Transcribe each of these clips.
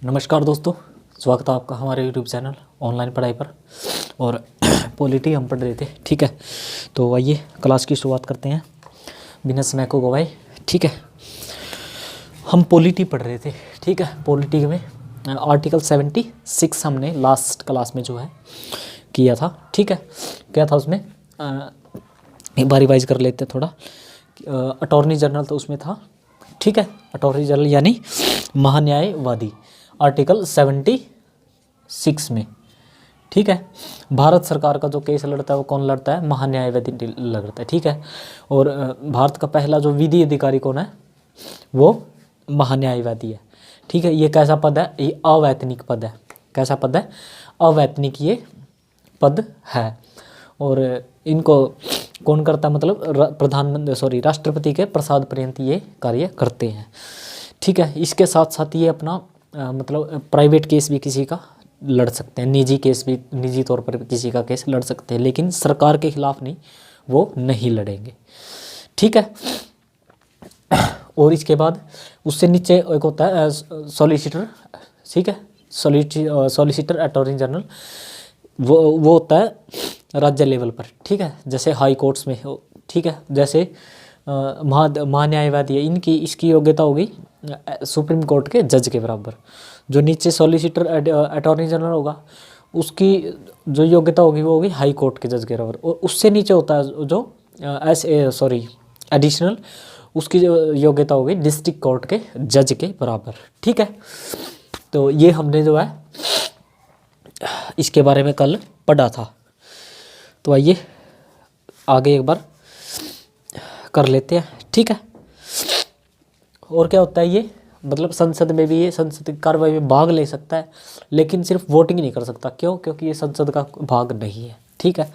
नमस्कार दोस्तों, स्वागत है आपका हमारे यूट्यूब चैनल ऑनलाइन पढ़ाई पर। और पॉलिटी हम पढ़ रहे थे, ठीक है। तो आइए क्लास की शुरुआत करते हैं बिना समय को गवाए, ठीक है। हम पॉलिटी पढ़ रहे थे, ठीक है। पॉलिटी में आर्टिकल 76 हमने लास्ट क्लास में जो है किया था, ठीक है। क्या था उसमें, एक बार रिवाइज कर लेते हैं थोड़ा। अटॉर्नी जनरल तो उसमें था, ठीक है। अटॉर्नी जनरल यानी महान्यायवादी, आर्टिकल 76 में, ठीक है। भारत सरकार का जो केस लड़ता है वो कौन लड़ता है? महान्यायवादी लड़ता है, ठीक है। और भारत का पहला जो विधि अधिकारी कौन है? वो महान्यायवादी है, ठीक है। ये कैसा पद है? ये अवैतनिक पद है। कैसा पद है? अवैतनिक ये पद है। और इनको कौन करता है? मतलब प्रधानमंत्री राष्ट्रपति के प्रसाद पर्यंत ये कार्य करते हैं, ठीक है। इसके साथ साथ ये अपना मतलब प्राइवेट केस भी किसी का लड़ सकते हैं, निजी केस भी, निजी तौर पर किसी का केस लड़ सकते हैं, लेकिन सरकार के खिलाफ नहीं, वो नहीं लड़ेंगे, ठीक है। और इसके बाद उससे नीचे एक होता है सॉलिसिटर, ठीक है। सॉलिसिटर अटॉर्नी जनरल, वो होता है राज्य लेवल पर, ठीक है। जैसे हाई कोर्ट्स में, ठीक है। जैसे महान्यायवादी है, इसकी योग्यता होगी सुप्रीम कोर्ट के जज के बराबर। जो नीचे सॉलिसिटर अटॉर्नी जनरल होगा, उसकी जो योग्यता होगी वो होगी हाई कोर्ट के जज के बराबर। और उससे नीचे होता है जो एडिशनल, उसकी जो योग्यता होगी डिस्ट्रिक्ट कोर्ट के जज के बराबर, ठीक है। तो ये हमने जो है इसके बारे में कल पढ़ा था। तो आइए आगे एक बार कर लेते हैं, ठीक है। और क्या होता है ये, मतलब संसद में भी ये संसद की कार्रवाई में भाग ले सकता है, लेकिन सिर्फ वोटिंग नहीं कर सकता। क्यों? क्योंकि ये संसद का भाग नहीं है, ठीक है।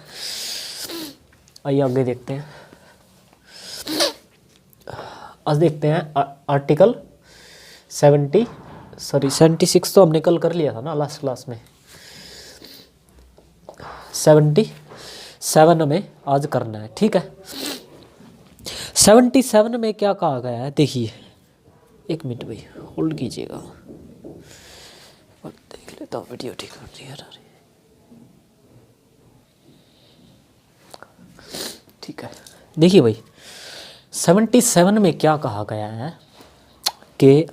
आइए आगे देखते हैं। आज देखते हैं आर्टिकल 76 तो हमने कल कर लिया था ना लास्ट क्लास में। 77 में आज करना है, ठीक है। 77 में क्या कहा गया है, देखिए। एक मिनट भाई, होल्ड कीजिएगा, देख लेता हूँ वीडियो ठीक हो रही है, ठीक है। देखिए भाई, 77 में क्या कहा गया है कि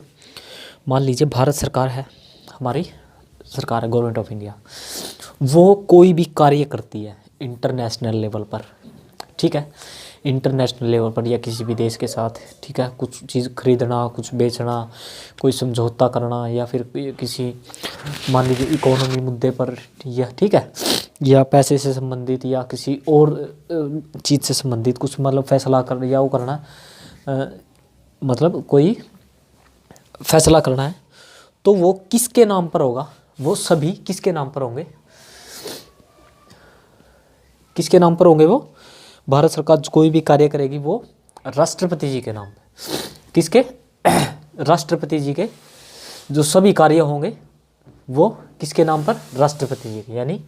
मान लीजिए भारत सरकार है, हमारी सरकार है, गवर्नमेंट ऑफ इंडिया, वो कोई भी कार्य करती है इंटरनेशनल लेवल पर, ठीक है। इंटरनेशनल लेवल पर या किसी भी देश के साथ, ठीक है। कुछ चीज़ खरीदना, कुछ बेचना, कोई समझौता करना, या फिर किसी मान लीजिए इकोनॉमी मुद्दे पर, या ठीक है, या पैसे से संबंधित या किसी और चीज़ से संबंधित कुछ मतलब फैसला कर या वो करना, मतलब कोई फैसला करना है, तो वो किसके नाम पर होगा? वो सभी किसके नाम पर होंगे? किसके नाम पर होंगे? वो भारत सरकार कोई भी कार्य करेगी वो राष्ट्रपति जी के नाम पे। किसके? राष्ट्रपति जी के जो सभी कार्य होंगे वो किसके नाम पर? राष्ट्रपति जी के। यानी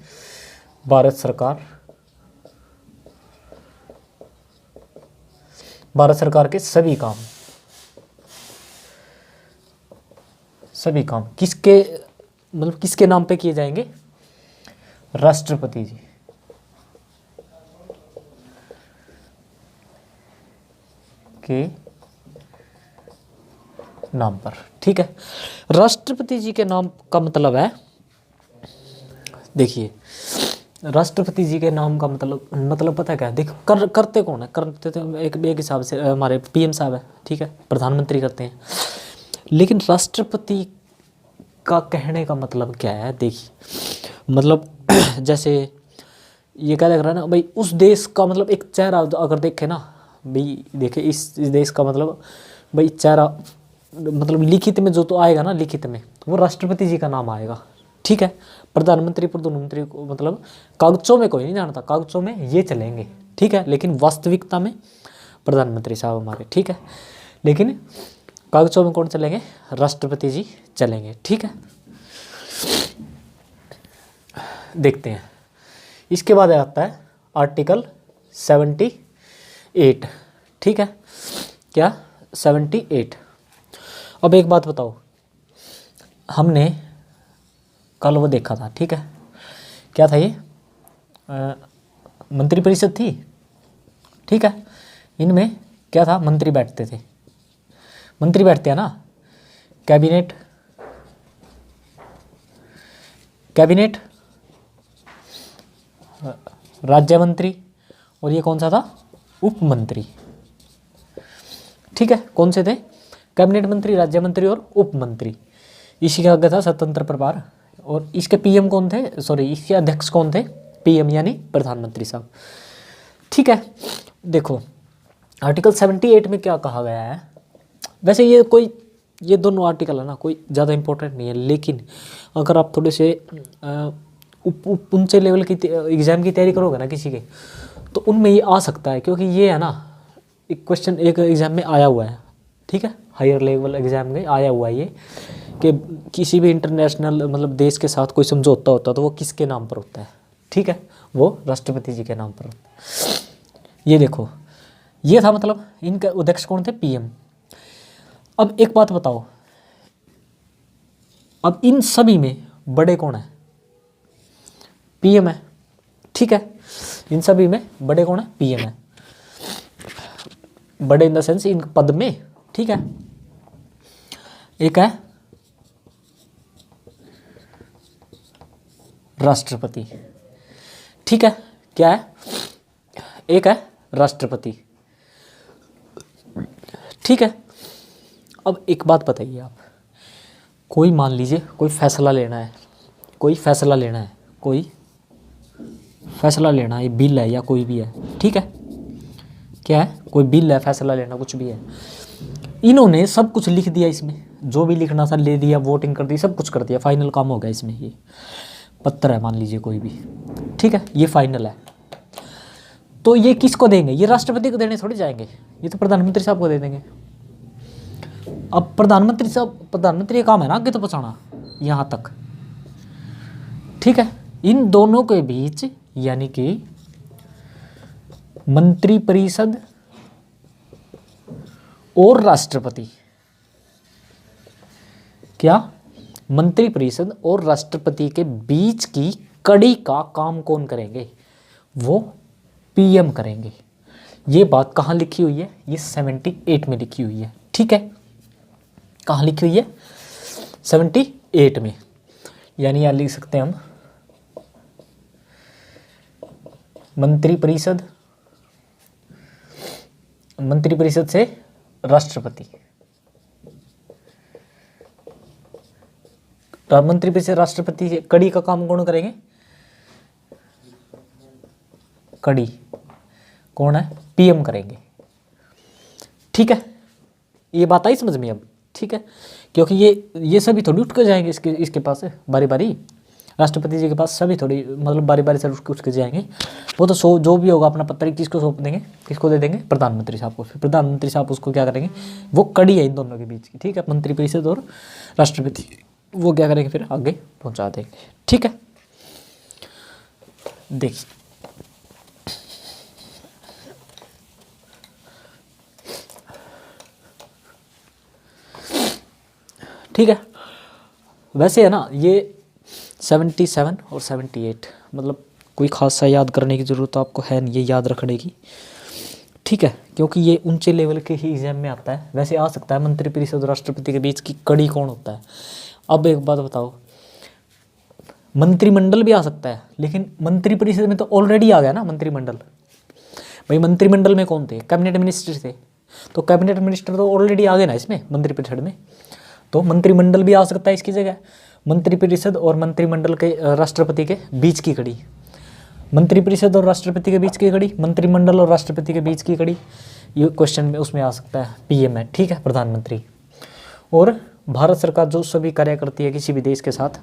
भारत सरकार के सभी काम किसके, मतलब किसके नाम पे किए जाएंगे? राष्ट्रपति जी के नाम पर, ठीक है। राष्ट्रपति जी के नाम का मतलब है, देखिए, राष्ट्रपति जी के नाम का मतलब पता है क्या है? देखो, करते कौन है? करते तो एक हिसाब से हमारे पीएम साहब है, ठीक है, प्रधानमंत्री करते हैं। लेकिन राष्ट्रपति का कहने का मतलब क्या है? देखिए, मतलब जैसे ये क्या लग रहा है ना भाई, उस देश का मतलब एक चेहरा अगर देखे ना भाई, देखे इस देश का मतलब भाई चेहरा, मतलब लिखित में जो तो आएगा ना, लिखित में वो राष्ट्रपति जी का नाम आएगा, ठीक है। प्रधानमंत्री को मतलब कागजों में कोई नहीं जानता, कागजों में ये चलेंगे, ठीक है। लेकिन वास्तविकता में प्रधानमंत्री साहब हमारे, ठीक है। लेकिन कागजों में कौन चलेंगे? राष्ट्रपति जी चलेंगे, ठीक है। देखते हैं। इसके बाद आता है आर्टिकल 78, ठीक है। क्या? 78। अब एक बात बताओ, हमने कल वो देखा था, ठीक है, क्या था ये, मंत्रिपरिषद थी, ठीक है, इनमें क्या था, मंत्री बैठते थे, मंत्री बैठते हैं ना, कैबिनेट, कैबिनेट, राज्य मंत्री, और ये कौन सा था, उप मंत्री, ठीक है, कौन से थे, कैबिनेट मंत्री, राज्य मंत्री और उप मंत्री। इसी का आगे था स्वतंत्र प्रभार, और इसके पीएम कौन थे, सॉरी इसके अध्यक्ष कौन थे, पीएम यानी प्रधानमंत्री साहब, ठीक है। देखो आर्टिकल 78 में क्या कहा गया है, वैसे ये दोनों आर्टिकल है ना कोई ज़्यादा इंपॉर्टेंट नहीं है, लेकिन अगर आप थोड़े से ऊंचे लेवल की एग्ज़ाम की तैयारी करोगे ना किसी के, तो उनमें ये आ सकता है, क्योंकि ये है ना एक क्वेश्चन एक एग्ज़ाम में आया हुआ है, ठीक है, हायर लेवल एग्ज़ाम में आया हुआ है ये, कि किसी भी इंटरनेशनल मतलब देश के साथ कोई समझौता होता है तो वो किसके नाम पर होता है, ठीक है, वो राष्ट्रपति जी के नाम पर होता है। ये देखो ये था, मतलब इनका अध्यक्ष कौन थे, पीएम। अब एक बात बताओ, अब इन सभी में बड़े कौन है, पीएम है, ठीक है, इन सभी में बड़े कौन है, पीएम है, बड़े इन द सेंस इन पद में, ठीक है। एक है राष्ट्रपति, ठीक है, क्या है, एक है राष्ट्रपति, ठीक है। अब एक बात बताइए आप, कोई मान लीजिए कोई फैसला लेना है, कोई फैसला लेना है, कोई फैसला लेना है, बिल है या कोई भी है, ठीक है, क्या है, कोई बिल है, फैसला लेना कुछ भी है, इन्होंने सब कुछ लिख दिया इसमें, जो भी लिखना था ले दिया, वोटिंग कर दी, सब कुछ कर दिया, फाइनल काम हो गया इसमें, ये पत्र है मान लीजिए कोई भी, ठीक है, ये फाइनल है, तो ये किसको देंगे, ये राष्ट्रपति को देने थोड़ी जाएंगे, ये तो प्रधानमंत्री साहब को दे देंगे। अब प्रधानमंत्री साहब, प्रधानमंत्री का काम है ना आगे तो पहुंचाना यहाँ तक, ठीक है। इन दोनों के बीच यानी कि मंत्रिपरिषद और राष्ट्रपति, क्या, मंत्रिपरिषद और राष्ट्रपति के बीच की कड़ी का काम कौन करेंगे, वो पीएम करेंगे। ये बात कहाँ लिखी हुई है, ये 78 में लिखी हुई है, ठीक है, कहाँ लिखी हुई है, 78 में, यानी यहाँ लिख सकते हैं हम मंत्रिपरिषद, मंत्रिपरिषद से राष्ट्रपति, मंत्रिपरिषद राष्ट्रपति से कड़ी का काम कौन करेंगे, कड़ी कौन है, पीएम करेंगे, ठीक है। ये बात आई समझ में अब, ठीक है, क्योंकि ये सभी थोड़ी उठ कर जाएंगे इसके पास बारी बारी, राष्ट्रपति जी के पास सभी थोड़ी मतलब बारी बारी से उठ कर जाएंगे, वो तो जो भी होगा अपना पत्र किसको सौंप देंगे, किसको दे देंगे, प्रधानमंत्री साहब को, फिर प्रधानमंत्री साहब उसको क्या करेंगे, वो कड़ी है इन दोनों के बीच की, ठीक है, मंत्रिपरिषद और राष्ट्रपति, वो क्या करेंगे फिर आगे पहुंचा देंगे, ठीक है। देखिए ठीक है, वैसे है ना ये 77 और 78 मतलब कोई खासा याद करने की ज़रूरत आपको है नहीं, ये याद रखने की, ठीक है, क्योंकि ये ऊंचे लेवल के ही एग्जाम में आता है। वैसे आ सकता है मंत्रिपरिषद और राष्ट्रपति के बीच की कड़ी कौन होता है। अब एक बात बताओ, मंत्रिमंडल भी आ सकता है, लेकिन मंत्रिपरिषद में तो ऑलरेडी आ गया ना मंत्रिमंडल, भाई मंत्रिमंडल में कौन थे, कैबिनेट मिनिस्टर थे, तो कैबिनेट मिनिस्टर तो ऑलरेडी आ गए ना इसमें मंत्रिपरिषद में, तो मंत्रिमंडल भी आ सकता है इसकी जगह। मंत्रिपरिषद और मंत्रिमंडल के राष्ट्रपति के बीच की कड़ी, मंत्रिपरिषद और राष्ट्रपति के बीच की कड़ी, मंत्रिमंडल और राष्ट्रपति के बीच की कड़ी, ये क्वेश्चन में उसमें आ सकता है, पीएम है, ठीक है, प्रधानमंत्री। और भारत सरकार जो सभी कार्य करती है किसी भी देश के साथ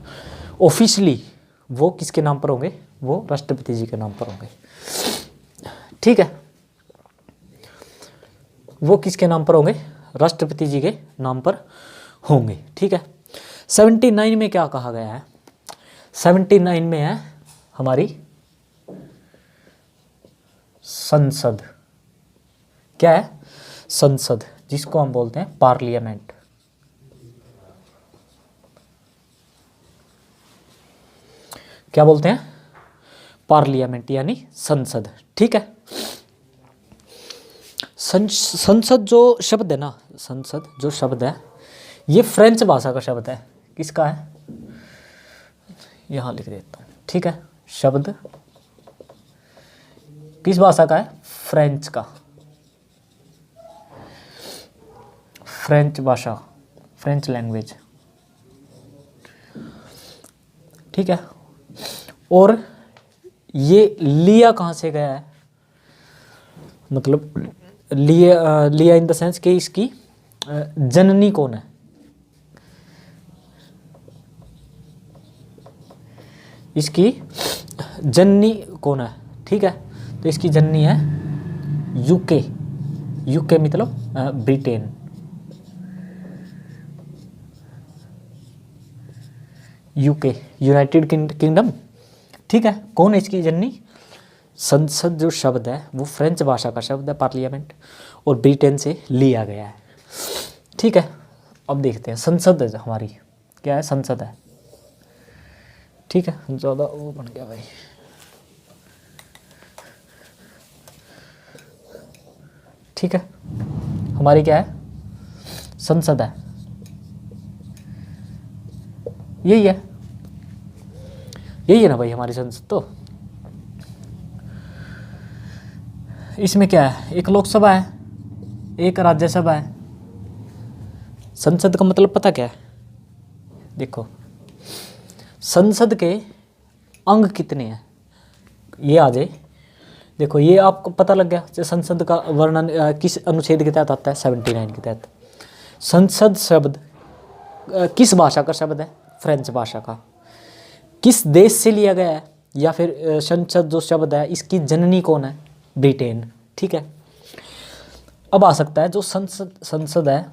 ऑफिशियली, वो किसके नाम पर होंगे, वो राष्ट्रपति जी के नाम पर होंगे, ठीक है, वो किसके नाम पर होंगे, राष्ट्रपति जी के नाम पर होंगे, ठीक है। 79 में क्या कहा गया है, 79 में है हमारी संसद, क्या है, संसद, जिसको हम बोलते हैं पार्लियामेंट, क्या बोलते हैं, पार्लियामेंट यानी संसद। ठीक है, संसद जो शब्द है ना, संसद जो शब्द है ये फ्रेंच भाषा का शब्द है। किसका है, यहां लिख देता हूं। ठीक है, शब्द किस भाषा का है, फ्रेंच का, फ्रेंच भाषा, फ्रेंच लैंग्वेज। ठीक है, और ये लिया कहाँ से गया है, मतलब लिया इन द सेंस कि इसकी जननी कौन है, इसकी जननी कौन है। ठीक है, तो इसकी जननी है यूके, यूके मतलब ब्रिटेन। UK United kingdom. ठीक है, कौन है इसकी जननी, संसद जो शब्द है वो फ्रेंच भाषा का शब्द है पार्लियामेंट, और ब्रिटेन से लिया गया है। ठीक है, अब देखते हैं संसद है हमारी, क्या है, संसद है। ठीक है, ज़्यादा वो बन गया भाई। ठीक है, हमारी क्या है, संसद है, यही है, यही है ना भाई हमारी संसद। तो इसमें क्या है, एक लोकसभा है, एक राज्यसभा है। संसद का मतलब पता क्या है, देखो संसद के अंग कितने हैं, ये आ जाए। देखो ये आपको पता लग गया, जो संसद का वर्णन किस अनुच्छेद के तहत आता है, 79 के तहत। संसद शब्द किस भाषा का शब्द है, फ्रेंच भाषा का। किस देश से लिया गया है, या फिर संसद जो शब्द है इसकी जननी कौन है, ब्रिटेन। ठीक है, अब आ सकता है जो संसद है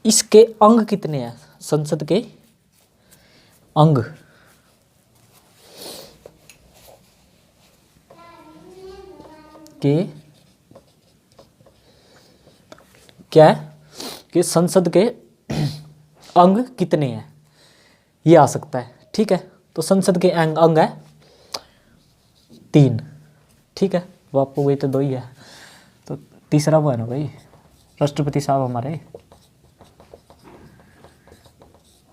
इसके अंग कितने हैं, संसद के अंग के क्या है कि संसद के अंग कितने हैं, ये आ सकता है। ठीक है, तो संसद के अंग है 3। ठीक है, वो आपको वही तो 2 ही है, तो तीसरा वो है ना भाई, राष्ट्रपति साहब हमारे।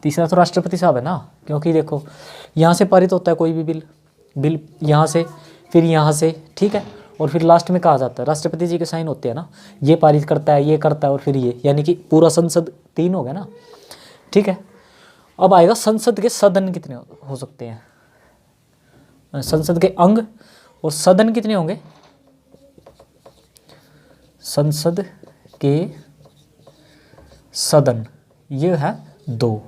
तीसरा तो राष्ट्रपति साहब है ना, क्योंकि देखो यहाँ से पारित होता है कोई भी बिल यहाँ से, फिर यहाँ से। ठीक है, और फिर लास्ट में कहा जाता है, राष्ट्रपति जी के साइन होते हैं ना, ये पारित करता है, ये करता है, और फिर ये, यानी कि पूरा संसद 3 हो गया ना। ठीक है, अब आएगा संसद के सदन कितने हो सकते हैं, संसद के अंग और सदन कितने होंगे, संसद के सदन ये है 2।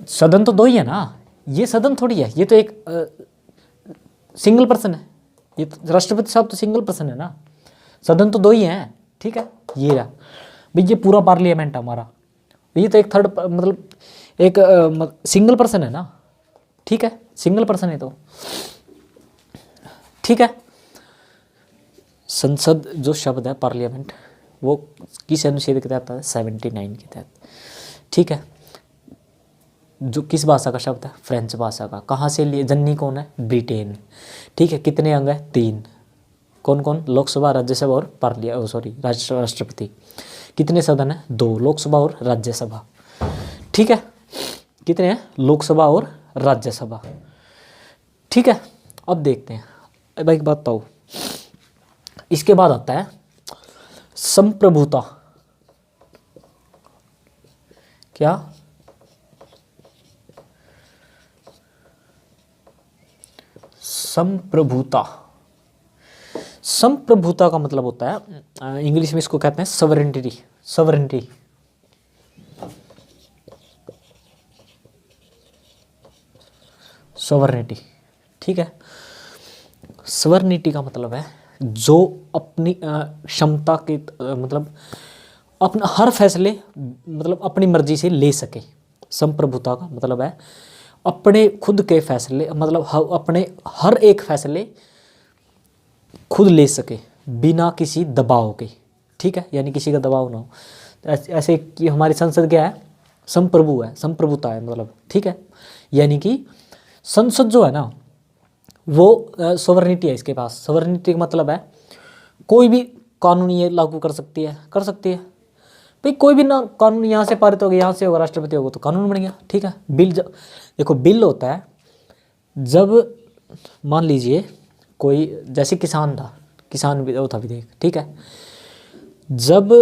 सदन तो 2 ही है ना, ये सदन थोड़ी है, ये तो एक सिंगल पर्सन है, ये तो राष्ट्रपति साहब तो सिंगल पर्सन है ना, सदन तो 2 ही हैं। ठीक है, ये रहा भाई, ये पूरा पार्लियामेंट हमारा, ये तो एक थर्ड मतलब एक सिंगल पर्सन है ना। ठीक है, सिंगल पर्सन है तो। ठीक है, संसद जो शब्द है पार्लियामेंट वो किस अनुच्छेद के तहत आता है, 79 के तहत। ठीक है, जो किस भाषा का शब्द है, फ्रेंच भाषा का। कहाँ से लिए, जननी कौन है, ब्रिटेन। ठीक है, कितने अंग है, 3। कौन कौन, लोकसभा, राज्यसभा और राष्ट्रपति। कितने सदन है, 2, लोकसभा और राज्यसभा। ठीक है, कितने हैं, लोकसभा और राज्यसभा। ठीक है, अब देखते हैं, अब एक बात बताओ, इसके बाद आता है संप्रभुता। क्या, संप्रभुता। संप्रभुता का मतलब होता है, इंग्लिश में इसको कहते हैं सॉवरेनिटी। Sovereignty, sovereignty. ठीक है, सॉवरेनिटी का मतलब है जो अपनी क्षमता के मतलब अपना हर फैसले मतलब अपनी मर्जी से ले सके। संप्रभुता का मतलब है अपने खुद के फैसले, मतलब अपने हर एक फैसले खुद ले सके बिना किसी दबाव के। ठीक है, यानी किसी का दबाव ना हो। ऐसे कि हमारी संसद क्या है, संप्रभु है, संप्रभुता है मतलब, ठीक है। यानी कि संसद जो है ना वो सोवरेनिटी है इसके पास। सोवरेनिटी का मतलब है कोई भी कानून ये लागू कर सकती है, कर सकती है भाई। कोई भी ना कानून यहाँ से पारित हो गया, यहाँ से होगा, राष्ट्रपति होगा तो कानून बन गया, ठीक है। बिल जब देखो बिल होता है जब मान लीजिए कोई जैसे किसान था, किसान भी वो था विधेयक, ठीक है। जब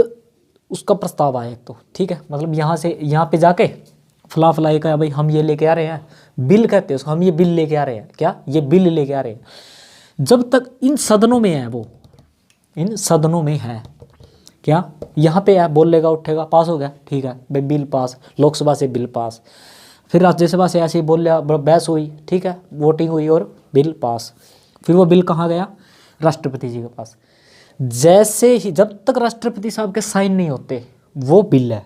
उसका प्रस्ताव आया तो ठीक है, मतलब यहाँ से यहाँ पे जाके फला फला का भाई हम ये लेके आ रहे हैं, बिल कहते हैं उसको, हम ये बिल लेके आ रहे हैं, क्या ये बिल लेके आ रहे हैं। जब तक इन सदनों में है, वो इन सदनों में है, क्या यहाँ पे है, बोलेगा उठेगा, पास हो गया, ठीक है भाई बिल पास, लोकसभा से बिल पास। फिर राज्यसभा से ऐसे ही बोल लिया, बहस हुई, ठीक है, वोटिंग हुई और बिल पास। फिर वो बिल कहाँ गया, राष्ट्रपति जी के पास। जैसे ही जब तक राष्ट्रपति साहब के साइन नहीं होते वो बिल है,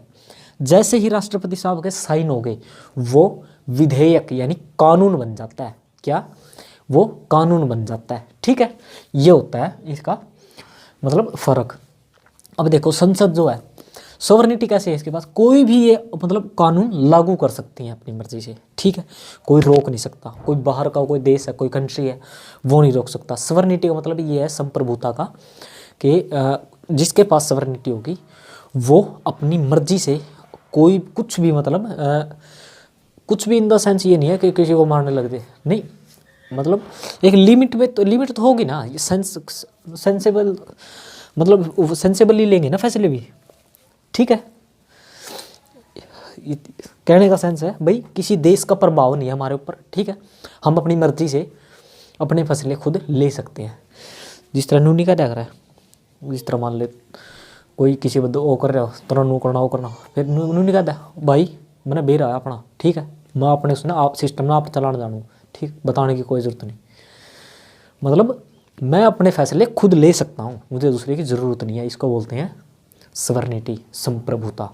जैसे ही राष्ट्रपति साहब के साइन हो गए वो विधेयक यानी कानून बन जाता है, क्या वो कानून बन जाता है, ठीक है। ये होता है इसका मतलब फर्क। अब देखो संसद जो है सोवरेनिटी कैसे है इसके पास, कोई भी ये मतलब कानून लागू कर सकती है अपनी मर्जी से, ठीक है। कोई रोक नहीं सकता, कोई बाहर का कोई देश है, कोई कंट्री है, वो नहीं रोक सकता। सोवरेनिटी का मतलब ये है संप्रभुता का कि जिसके पास सोवरेनिटी होगी वो अपनी मर्जी से कोई कुछ भी मतलब कुछ भी इन द सेंस ये नहीं है कि किसी को मारने लग दे, नहीं, मतलब एक लिमिट में, तो लिमिट तो होगी ना। ये सेंसेबल मतलब सेंसेबली लेंगे ना फैसले भी, ठीक है। कहने का सेंस है भाई किसी देश का प्रभाव नहीं है हमारे ऊपर, ठीक है। हम अपनी मर्जी से अपने फैसले खुद ले सकते हैं। जिस तरह नूनी का क्या कर रहा है, जिस तरह मान ले कोई किसी बंदे वो कर रहा हो तरह नू करना वो करना, फिर नूनी कहता है भाई मैंने बे रहा है अपना, ठीक है, मैं अपने उसने आप सिस्टम ना आप चलाना जानूँ, ठीक, बताने की कोई ज़रूरत नहीं। मतलब मैं अपने फैसले खुद ले सकता हूँ, मुझे दूसरे की ज़रूरत नहीं है। इसको बोलते हैं सवर्निटी, संप्रभुता,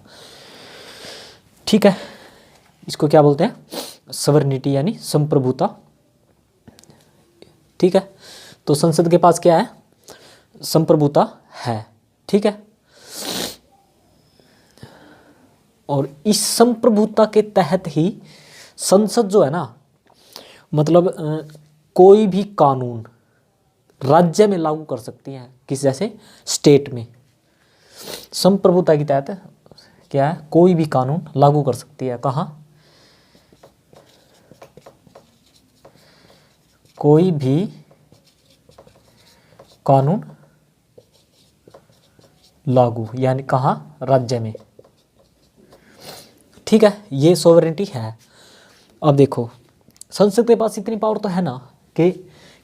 ठीक है। इसको क्या बोलते हैं, सवर्निटी यानी संप्रभुता, ठीक है। तो संसद के पास क्या है, संप्रभुता है, ठीक है। और इस संप्रभुता के तहत ही संसद जो है ना मतलब कोई भी कानून राज्य में लागू कर सकती है, किस जैसे स्टेट में। संप्रभुता के तहत क्या है, कोई भी कानून लागू कर सकती है, कहाँ, कोई भी कानून लागू यानी कहाँ, राज्य में, ठीक है। ये सोवरेनिटी है। अब देखो संसद के पास इतनी पावर तो है ना कि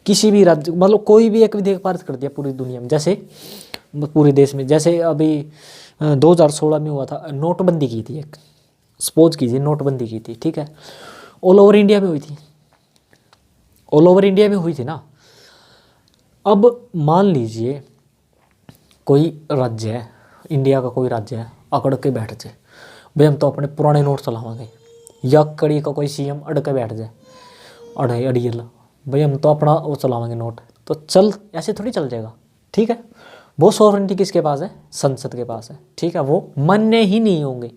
किसी भी राज्य मतलब कोई भी एक विधेयक पारित कर दिया पूरी दुनिया में, जैसे पूरे देश में। जैसे अभी 2016 में हुआ था, नोटबंदी की थी, एक सपोज कीजिए नोटबंदी की थी, ठीक है। ऑल ओवर इंडिया में हुई थी, ऑल ओवर इंडिया में हुई थी ना। अब मान लीजिए कोई राज्य है, इंडिया का कोई राज्य है, अकड़ के बैठ जाए भाई हम तो अपने पुराने नोट चलावांगे, या कड़ी का कोई सीएम अड़ के बैठ जाए, अड़ियल भाई हम तो अपना वो चलावांगे नोट, तो चल ऐसे थोड़ी चल जाएगा, ठीक है। वो सॉवरेनिटी किसके पास है, संसद के पास है, ठीक है। वो मान्य ही नहीं होंगे,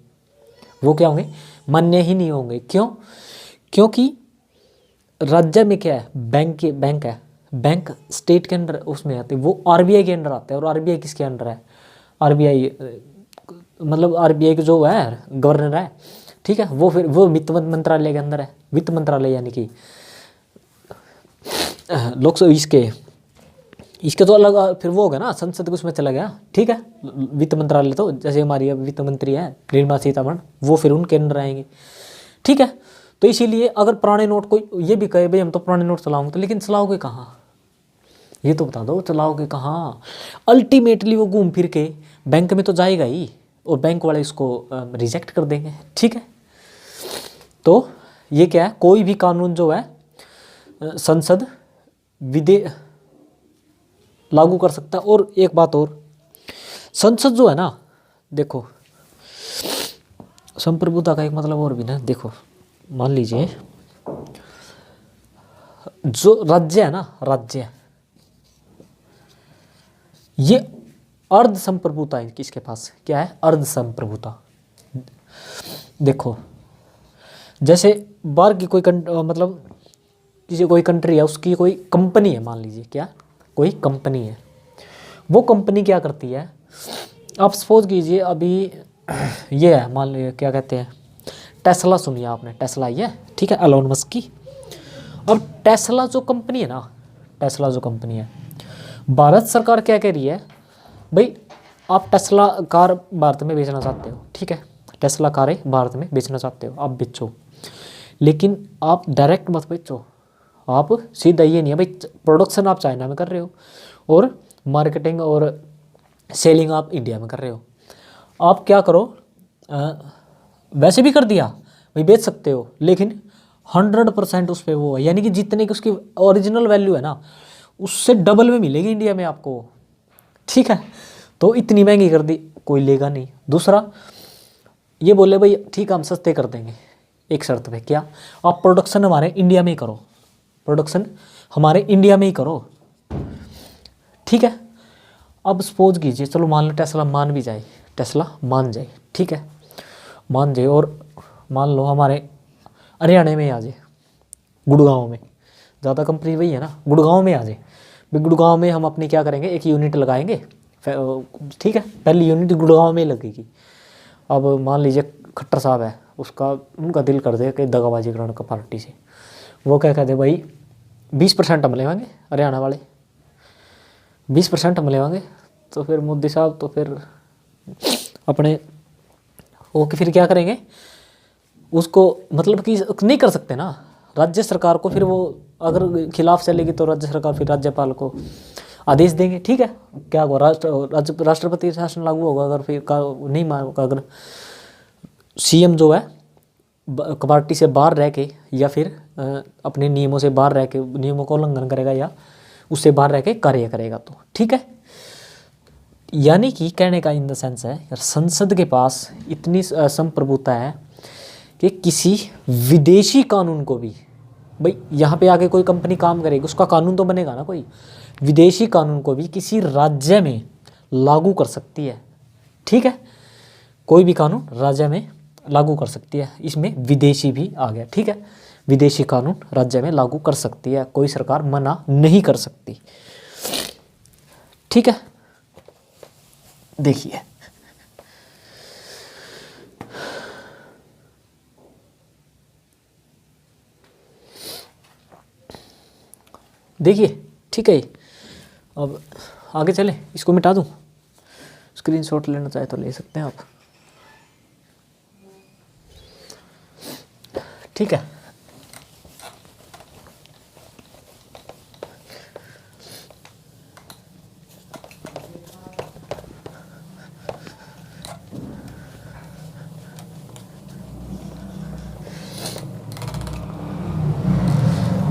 वो क्या होंगे, मान्य ही नहीं होंगे। क्यों, क्योंकि राज्य में क्या है, बैंक है, बैंक स्टेट के अंडर उसमें आते, वो आरबीआई के अंडर आते हैं। और आरबीआई किसके अंडर है, आरबीआई मतलब आरबीआई के जो है गवर्नर है, ठीक है, वो फिर वो वित्त मंत्रालय के अंदर है। वित्त मंत्रालय यानी कि लोकसभा इसके तो अलग फिर वो हो गया ना, संसद के उसमें चला गया, ठीक है। वित्त मंत्रालय तो जैसे हमारी वित्त मंत्री है निर्मला सीतारमण, वो फिर उनके अंदर आएंगे, ठीक है। तो इसीलिए अगर पुराने नोट कोई ये भी कहे भाई हम तो पुराने नोट चलाओगे, तो लेकिन चलाओगे कहाँ, ये तो बता दो, चलाओगे कहाँ। अल्टीमेटली वो घूम फिर के बैंक में तो जाएगा ही, और बैंक वाले इसको रिजेक्ट कर देंगे, ठीक है। तो ये क्या है, कोई भी कानून जो है संसद विधेयक लागू कर सकता है। और एक बात और, संसद जो है ना, देखो संप्रभुता का एक मतलब और भी ना, देखो मान लीजिए जो राज्य है ना, राज्य ये अर्ध संप्रभुता है, किसके पास क्या है, अर्ध संप्रभुता। देखो जैसे बाहर की कोई मतलब किसी कोई कंट्री है, उसकी कोई कंपनी है, मान लीजिए क्या, कोई कंपनी है, वो कंपनी क्या करती है, आप सपोज कीजिए अभी ये है, मान लीजिए क्या कहते हैं, टेस्ला, सुनिए आपने, टेस्ला ही है, ठीक है, एलोन मस्क की। अब टेस्ला जो कंपनी है ना, टेस्ला जो कंपनी है, भारत सरकार क्या कह रही है, भाई आप टेस्ला कार भारत में बेचना चाहते हो, ठीक है, टेस्ला कारें भारत में बेचना चाहते हो, आप बेचो, लेकिन आप डायरेक्ट मत बेचो, आप सीधा ये नहीं है भाई, प्रोडक्शन आप चाइना में कर रहे हो और मार्केटिंग और सेलिंग आप इंडिया में कर रहे हो। आप क्या करो, वैसे भी कर दिया भाई, बेच सकते हो, लेकिन 100% उस पर वो है, यानी कि जितने की उसकी ओरिजिनल वैल्यू है ना, उससे डबल में मिलेगी इंडिया में आपको, ठीक है। तो इतनी महंगी कर दी, कोई लेगा नहीं। दूसरा ये बोले भाई ठीक है हम सस्ते कर देंगे, एक शर्त पे, क्या, आप प्रोडक्शन हमारे इंडिया में ही करो, प्रोडक्शन हमारे इंडिया में ही करो, ठीक है। अब सपोज कीजिए, चलो मान लो टेस्ला मान भी जाए, टेस्ला मान जाए, ठीक है, मान जाए, और मान लो हमारे हरियाणा में आ जाए, गुड़गांव में, ज़्यादा कंपनी वही है ना, गुड़गांव में आ जाए, भाई गुड़गांव में हम अपनी क्या करेंगे, एक यूनिट लगाएंगे, ठीक है, पहली यूनिट गुड़गांव में ही लगेगी। अब मान लीजिए खट्टर साहब है, उसका उनका दिल कर दे कि दगाबाजी कराने का पार्टी से, वो क्या कहते भाई 20% हम लेवांगे, हरियाणा वाले 20% हम लेवांगे, तो फिर मोदी साहब तो फिर अपने ओके, फिर क्या करेंगे उसको, मतलब कि नहीं कर सकते ना, राज्य सरकार को फिर वो अगर खिलाफ चलेगी तो राज्य सरकार फिर राज्यपाल को आदेश देंगे, ठीक है, क्या होगा, राष्ट्रपति शासन लागू होगा, अगर फिर नहीं मान, अगर सीएम जो है पार्टी से बाहर रह के या फिर अपने नियमों से बाहर रह के, नियमों का उल्लंघन करेगा या उससे बाहर रह के कार्य करेगा, तो ठीक है। यानी कि कहने का इन द सेंस है यार, संसद के पास इतनी संप्रभुता है कि किसी विदेशी कानून को भी, भाई यहाँ पे आके कोई कंपनी काम करेगी, उसका कानून तो बनेगा ना, कोई विदेशी कानून को भी किसी राज्य में लागू कर सकती है, ठीक है, कोई भी कानून राज्य में लागू कर सकती है, इसमें विदेशी भी आ गया, ठीक है, विदेशी कानून राज्य में लागू कर सकती है, कोई सरकार मना नहीं कर सकती, ठीक है। देखिए देखिए, ठीक है, अब आगे चले, इसको मिटा दूं, स्क्रीनशॉट लेना चाहे तो ले सकते हैं आप, ठीक है।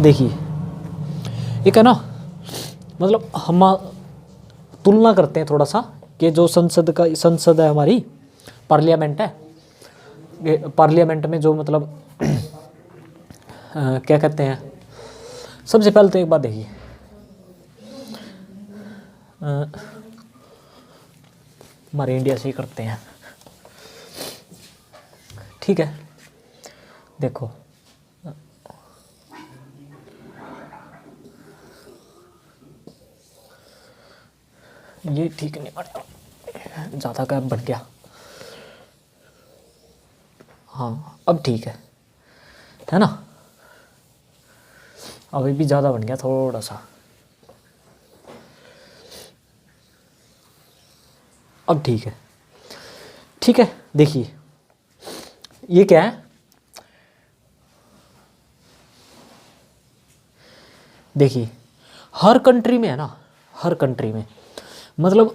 देखिए एक है ना, मतलब हम तुलना करते हैं थोड़ा सा कि जो संसद है हमारी, पार्लियामेंट है, ये पार्लियामेंट में जो मतलब क्या कहते हैं, सबसे पहले तो एक बात देखिए, हमारे इंडिया से ही करते हैं, ठीक है। देखो ये ठीक नहीं बढ़ता, ज़्यादा का बढ़ गया, हाँ अब ठीक है ना, अभी भी ज़्यादा बन गया थोड़ा सा, अब ठीक है, ठीक है। देखिए ये क्या है, देखिए हर कंट्री में है ना, हर कंट्री में मतलब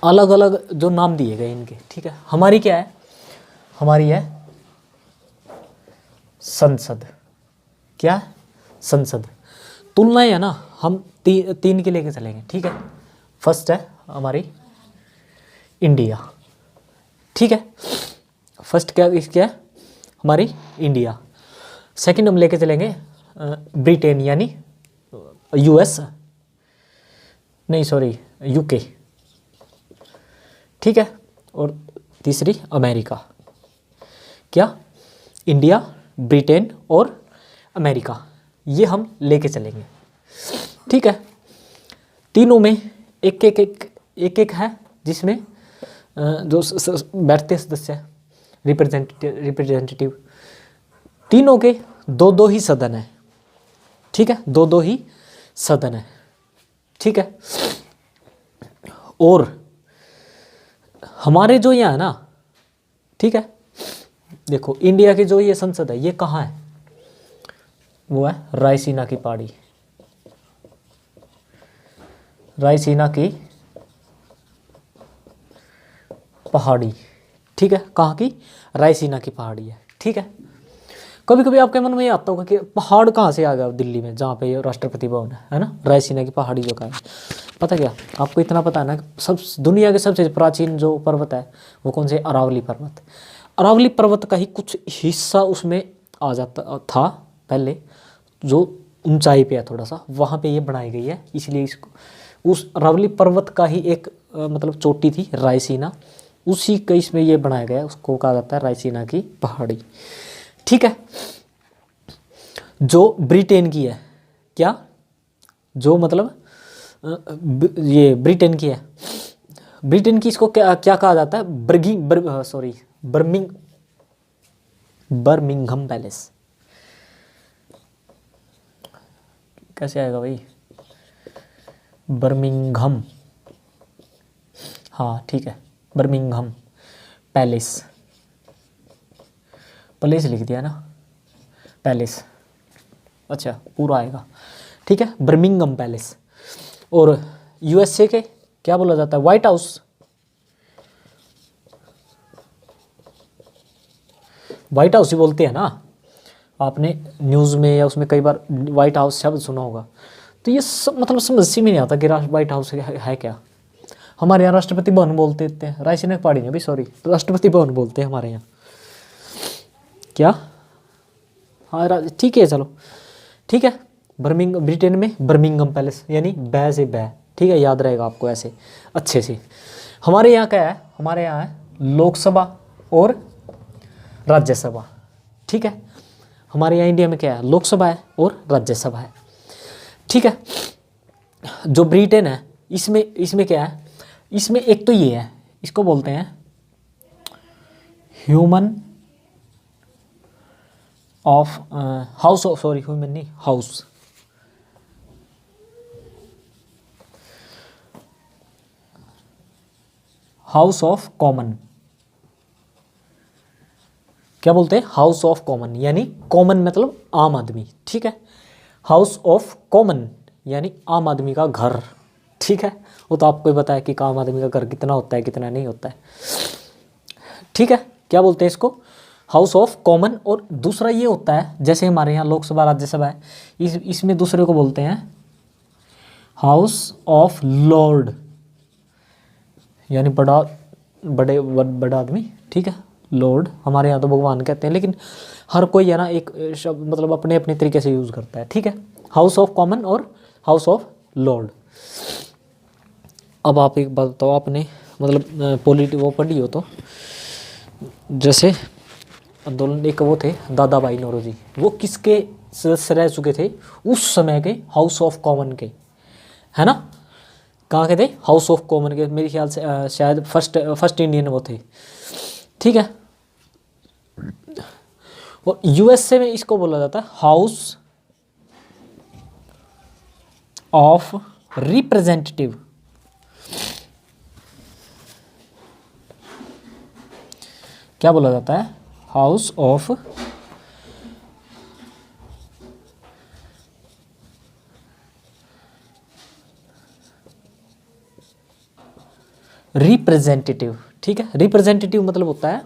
अलग अलग जो नाम दिए गए इनके, ठीक है। हमारी क्या है, हमारी है संसद, क्या है? संसद। तुलनाएं है ना, हम तीन के लेके चलेंगे, ठीक है। फर्स्ट है हमारी इंडिया, ठीक है, फर्स्ट क्या है हमारी इंडिया। सेकंड हम लेके चलेंगे ब्रिटेन यानी यूएस, नहीं सॉरी यूके, ठीक है। और तीसरी अमेरिका, क्या, इंडिया, ब्रिटेन और अमेरिका, ये हम लेके चलेंगे। ठीक है, तीनों में एक है, जिसमें जो बैठते सदस्य है रिप्रेजेंटेटिव, तीनों के दो दो ही सदन है। ठीक है, दो दो ही सदन है। ठीक है, और हमारे जो यहाँ है ना, ठीक है, देखो इंडिया की जो ये संसद है ये कहाँ है, वो है रायसीना की पहाड़ी, रायसीना की पहाड़ी। ठीक है, कहाँ की, रायसीना की पहाड़ी है। ठीक है, कभी कभी आपके मन में ये आता होगा कि पहाड़ कहाँ से आ गया दिल्ली में, जहाँ पे ये राष्ट्रपति भवन है ना, रायसीना की पहाड़ी जो का है। पता क्या, आपको इतना पता है ना, सब दुनिया के सबसे प्राचीन जो पर्वत है वो कौन से, अरावली पर्वत। अरावली पर्वत का ही कुछ हिस्सा उसमें आ जाता था पहले, जो ऊंचाई पे है थोड़ा सा, वहाँ पे ये बनाई गई है, इसलिए इसको उस अरावली पर्वत का ही एक मतलब चोटी थी रायसीना, उसी का इसमें ये बनाया गया है, उसको कहा जाता है रायसीना की पहाड़ी। ठीक है, जो ब्रिटेन की है, क्या, जो मतलब ये ब्रिटेन की है, ब्रिटेन की इसको क्या क्या कहा जाता है, बर्मिंघम पैलेस। कैसे आएगा भाई, बर्मिंघम, हाँ ठीक है, बर्मिंघम पैलेस, पैलेस लिख दिया ना, पैलेस, अच्छा पूरा आएगा। ठीक है, बर्मिंघम पैलेस। और यूएसए के क्या बोला जाता है, व्हाइट हाउस, व्हाइट हाउस ही बोलते हैं ना, आपने न्यूज़ में या उसमें कई बार व्हाइट हाउस शब्द सुना होगा। तो ये सब मतलब समझ में नहीं आता कि व्हाइट हाउस है क्या। हमारे यहाँ राष्ट्रपति भवन बोलते थे, रायसीना की पहाड़ी में भी, सॉरी, राष्ट्रपति भवन बोलते हैं हमारे यहाँ, क्या, हाँ ठीक है चलो, ठीक है। ब्रिटेन में बर्मिंघम पैलेस, यानी बै से बै, ठीक है, याद रहेगा आपको ऐसे अच्छे से। हमारे यहाँ क्या है, हमारे यहाँ है लोकसभा और राज्यसभा। ठीक है, हमारे यहाँ इंडिया में क्या है, लोकसभा है और राज्यसभा है। ठीक है, जो ब्रिटेन है इसमें क्या है, इसमें एक तो ये है, इसको बोलते हैं human of house of, sorry human नहीं, हाउस ऑफ कॉमन, क्या बोलते हैं, हाउस ऑफ कॉमन, यानी कॉमन मतलब आम आदमी। ठीक है, हाउस ऑफ कॉमन यानी आम आदमी का घर। ठीक है, वो तो आपको ही पता है कि आम आदमी का घर कितना होता है कितना नहीं होता है। ठीक है, क्या बोलते हैं इसको, हाउस ऑफ कॉमन। और दूसरा ये होता है, जैसे हमारे यहाँ लोकसभा राज्यसभा है, इसमें दूसरे को बोलते हैं हाउस ऑफ लॉर्ड, यानी बड़ा आदमी। ठीक है, लॉर्ड, हमारे यहाँ तो भगवान कहते हैं, लेकिन हर कोई है ना एक शब्द मतलब अपने अपने तरीके से यूज़ करता है। ठीक है, हाउस ऑफ कॉमन और हाउस ऑफ लॉर्ड। अब आप एक बात बताओ, आपने मतलब पॉलिटी वो पढ़ी हो तो, जैसे आंदोलन एक वो थे दादा भाई नौरोजी, वो किसके सदस्य रह चुके थे उस समय के, हाउस ऑफ कॉमन के, है ना, कहाँ के थे, हाउस ऑफ कॉमन के, मेरे ख्याल से शायद फर्स्ट इंडियन वो थे। ठीक है, और यूएसए में इसको बोला जाता है हाउस ऑफ रिप्रेजेंटेटिव। क्या बोला जाता है, हाउस ऑफ रिप्रेजेंटेटिव। ठीक है, रिप्रेजेंटेटिव मतलब होता है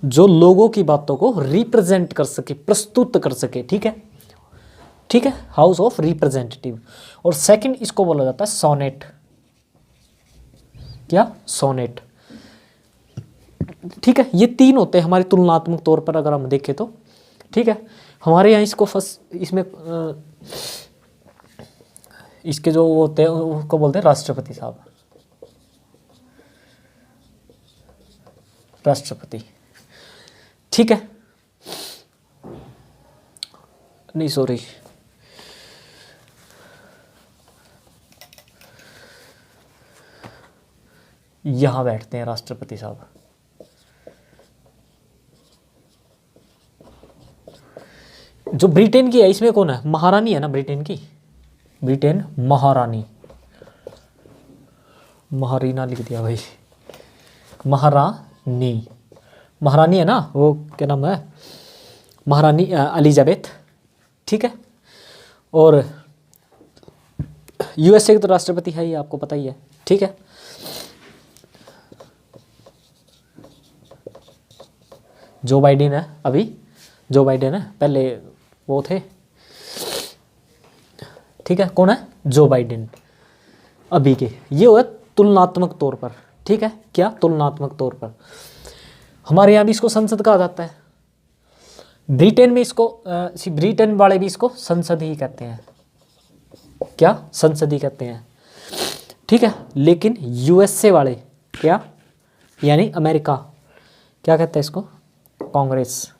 जो लोगों की बातों को रिप्रेजेंट कर सके, प्रस्तुत कर सके। ठीक है, ठीक है, हाउस ऑफ रिप्रेजेंटेटिव। और सेकंड इसको बोला जाता है सोनेट। क्या, सोनेट। ठीक है, ये तीन होते हैं हमारे तुलनात्मक तौर पर अगर हम देखें तो। ठीक है, हमारे यहाँ इसको इसमें इसके जो होते हैं उसको बोलते हैं राष्ट्रपति साहब, राष्ट्रपति। ठीक है, नहीं सॉरी, यहाँ बैठते हैं राष्ट्रपति साहब। जो ब्रिटेन की है इसमें कौन है, महारानी है ना ब्रिटेन की, ब्रिटेन महारानी, महारीना लिख दिया भाई, महारानी, महारानी है ना, वो क्या नाम है, महारानी एलिजाबेथ, ठीक है। और यूएसए के तो राष्ट्रपति है, ये आपको पता ही है, ठीक है। जो बाइडेन है, अभी जो बाइडेन है, पहले वो थे, ठीक है। कौन है, जो बाइडेन अभी के, ये हुआ तुलनात्मक तौर पर, ठीक है। क्या, तुलनात्मक तौर पर। हमारे यहाँ भी इसको संसद कहा जाता है, ब्रिटेन में इसको ब्रिटेन वाले भी इसको संसद ही कहते हैं, क्या, संसद ही कहते हैं, ठीक है। लेकिन यूएसए वाले क्या, यानी अमेरिका, क्या कहते हैं इसको, कांग्रेस,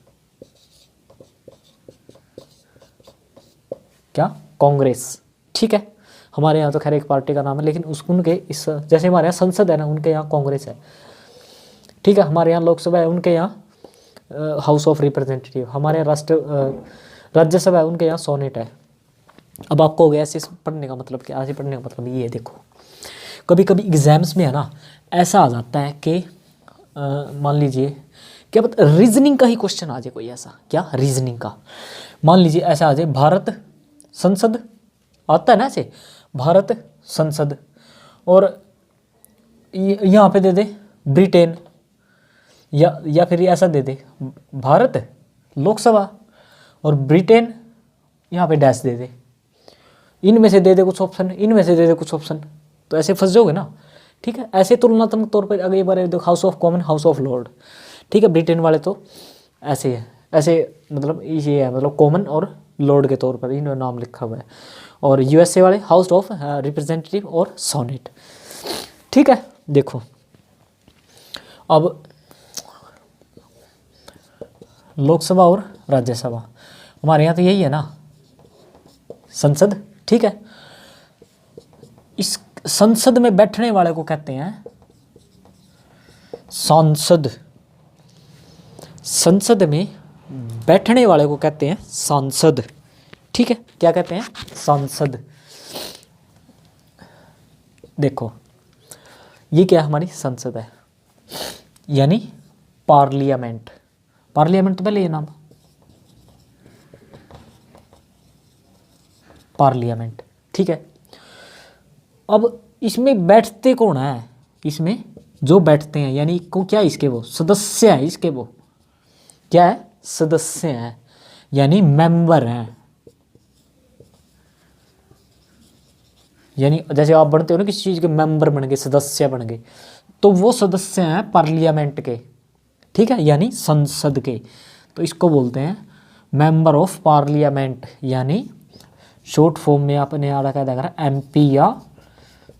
क्या, कांग्रेस, ठीक है। हमारे यहाँ तो खैर एक पार्टी का नाम है, लेकिन उनके इस, जैसे हमारे यहाँ संसद है ना, उनके यहाँ कांग्रेस है, ठीक है। हमारे यहाँ लोकसभा है, उनके यहाँ हाउस ऑफ रिप्रेजेंटेटिव, हमारे यहाँ राज्यसभा है, उनके यहाँ सोनेट है। अब आपको हो गया ऐसे पढ़ने का मतलब क्या, ऐसे पढ़ने का मतलब ये है, देखो कभी कभी एग्जाम्स में है ना ऐसा आ जाता है कि मान लीजिए क्या पता रीजनिंग का ही क्वेश्चन आ जाए कोई ऐसा, क्या, रीजनिंग का, मान लीजिए ऐसा आ जाए, भारत संसद आता है ना ऐसे, भारत संसद, और यहाँ पे दे दे ब्रिटेन, या फिर ऐसा दे दे भारत लोकसभा और ब्रिटेन यहाँ पे डैश दे दे, इनमें से दे दे कुछ ऑप्शन, इनमें से दे दे कुछ ऑप्शन, तो ऐसे फंस जाओगे ना, ठीक है। ऐसे तुलनात्मक तौर पर अगली बार देखो, house of common, house of Lord, ठीक है। ब्रिटेन वाले तो ऐसे है, ऐसे मतलब ये है, मतलब कॉमन और लॉर्ड के तौर पर इन्होंने नाम लिखा हुआ है। और यूएसए वाले हाउस ऑफ रिप्रेजेंटेटिव और सोनेट, ठीक है। देखो अब लोकसभा और राज्यसभा, हमारे यहाँ तो यही है ना, संसद, ठीक है। इस संसद में बैठने वाले को कहते हैं सांसद, संसद में बैठने वाले को कहते हैं सांसद, ठीक है। क्या कहते हैं, सांसद। देखो ये क्या, हमारी संसद है, यानी पार्लियामेंट, पार्लियामेंट तो पहले ये नाम, पार्लियामेंट, ठीक है। अब इसमें बैठते कौन है, इसमें जो बैठते हैं यानी को क्या, इसके वो सदस्य हैं, इसके वो क्या है, सदस्य हैं, यानी मेंबर हैं, यानी जैसे आप बनते हो ना किसी चीज़ के, मेंबर बन गए, सदस्य बन गए, तो वो सदस्य हैं पार्लियामेंट के, ठीक है, यानी संसद के। तो इसको बोलते हैं मेंबर ऑफ पार्लियामेंट, यानी शॉर्ट फॉर्म में आपने याद रखा है एमपी या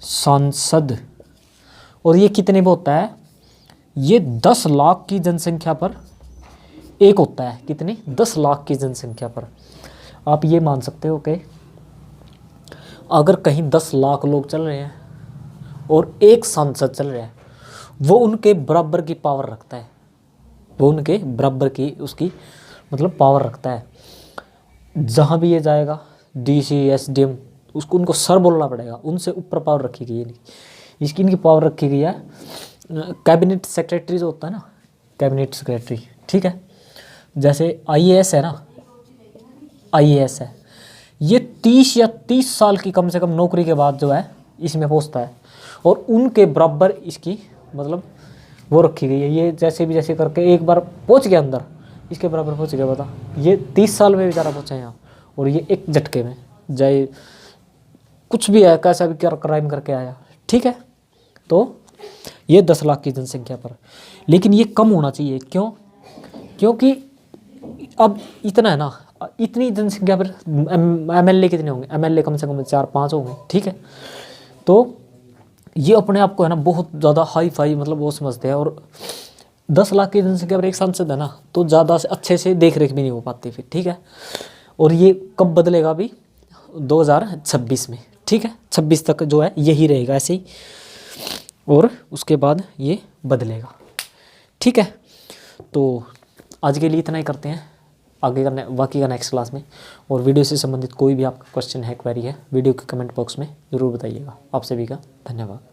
सांसद। और ये कितने पे होता है, ये 10 लाख की जनसंख्या पर एक होता है, कितने, 10 लाख की जनसंख्या पर। आप ये मान सकते हो कि अगर कहीं 10 लाख लोग चल रहे हैं और एक सांसद चल रहा है, वो उनके बराबर की पावर रखता है, वो उनके बराबर की उसकी मतलब पावर रखता है। जहाँ भी ये जाएगा डीसी एसडीएम, उसको उनको सर बोलना पड़ेगा, उनसे ऊपर पावर रखी गई है, इसकी इनकी पावर रखी गई है। कैबिनेट सेक्रेटरी जो होता है ना, कैबिनेट सेक्रेटरी, ठीक है। जैसे आईएएस है ना, आईएएस है, ये 30 या 30 साल की कम से कम नौकरी के बाद जो है इसमें पहुंचता है, और उनके बराबर इसकी मतलब वो रखी गई है। ये जैसे भी जैसे करके एक बार पहुंच गया अंदर, इसके बराबर पहुंच गया, बता ये 30 साल में बेचारा पहुंचा यहाँ, और ये एक झटके में जाए कुछ भी है, कैसा भी क्या क्राइम करके आया, ठीक है। तो ये 10 लाख की जनसंख्या पर, लेकिन ये कम होना चाहिए, क्यों, क्योंकि अब इतना है ना, इतनी जनसंख्या पर एमएलए कितने होंगे, एमएलए कम से कम 4-5 होंगे, ठीक है। तो ये अपने आप को है ना बहुत ज़्यादा हाई फाई मतलब वो समझते हैं, और 10 लाख की जनसंख्या पर एक सांसद है ना, तो ज़्यादा से अच्छे से देख रेख भी नहीं हो पाती फिर, ठीक है। और ये कब बदलेगा अभी 2026 में, ठीक है। 26 तक जो है यही रहेगा ऐसे ही, और उसके बाद ये बदलेगा, ठीक है। तो आज के लिए इतना ही करते हैं, आगे का बाकी का नेक्स्ट क्लास में। और वीडियो से संबंधित कोई भी आपका क्वेश्चन है, क्वेरी है, वीडियो के कमेंट बॉक्स में ज़रूर बताइएगा। आप सभी का धन्यवाद।